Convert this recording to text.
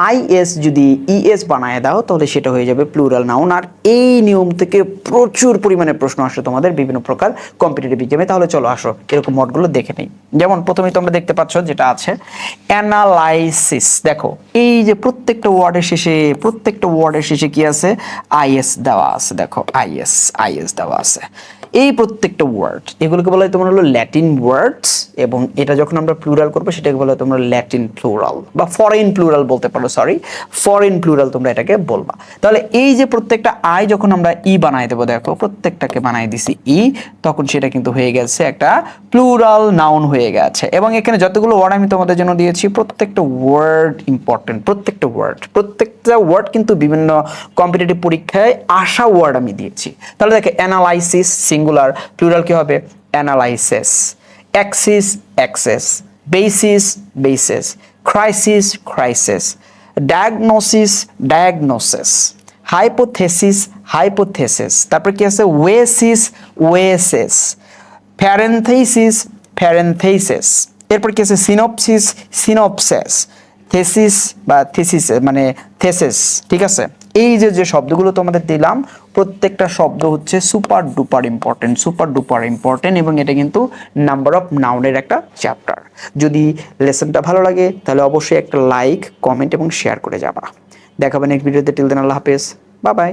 Is যদি ES বানায় দাও তাহলে সেটা হয়ে যাবে প্লুরাল নাউন। আর এই নিয়ম থেকে প্রচুর পরিমাণে প্রশ্ন আসে তোমাদের বিভিন্ন প্রকার কম্পিটিটিভ এক্সামে। তাহলে চলো আসো এরকম মডগুলো দেখে নেই। যেমন প্রথমেই তোমরা দেখতে পাচ্ছ যেটা আছে অ্যানালাইসিস। দেখো এই যে প্রত্যেকটা ওয়ার্ডের শেষে কি আছে? আইএস দেওয়া আছে। দেখো আইএস দেওয়া আছে। এই প্রত্যেকটা ওয়ার্ড এগুলোকে বলা হয় তোমার হলো ল্যাটিন ওয়ার্ডস, এবং এটা যখন আমরা প্লুরাল করবো সেটাকে বলা হয় তোমরা ল্যাটিন প্লুরাল বা ফরেন প্লুরাল বলতে পারো, ফরেন প্লুরাল তোমরা এটাকে বলবা। তাহলে এই যে প্রত্যেকটা আই যখন আমরা ই বানাই দেবো, দেখো প্রত্যেকটাকে বানাই দিছি ই, তখন সেটা কিন্তু হয়ে গেছে একটা প্লুরাল নাউন হয়ে গেছে। এবং এখানে যতগুলো ওয়ার্ড আমি তোমাদের জন্য দিয়েছি প্রত্যেকটা ওয়ার্ড ইম্পর্টেন্ট, প্রত্যেকটা ওয়ার্ড কিন্তু বিভিন্ন কম্পিটিটিভ পরীক্ষায় আসা ওয়ার্ড আমি দিয়েছি। তাহলে দেখো অ্যানালাইসিস সিঙ্গুলার, প্লুরাল কি হবে? Analysis. Axis access, basis bases, crisis, diagnosis diagnosis, hypothesis, তারপর কি আছে? ওয়েসিস, প্যারেনথেসিস, এরপর কি আছে? সিনপসিস, থিসিস মানে থেসিস। ঠিক আছে, এই যে শব্দগুলো তোমাদের দিলাম প্রত্যেকটা শব্দ হচ্ছে সুপার ডুপার ইম্পর্টেন্ট, এবং এটা কিন্তু নাম্বার অফ নাউনের একটা চ্যাপ্টার। যদি লেসনটা ভালো লাগে তাহলে অবশ্যই একটা লাইক, কমেন্ট এবং শেয়ার করে যাবা। দেখাবেন নেক্সট ভিডিওতে। টিল দেন আল্লাহ হাফেজ, বাই বাই।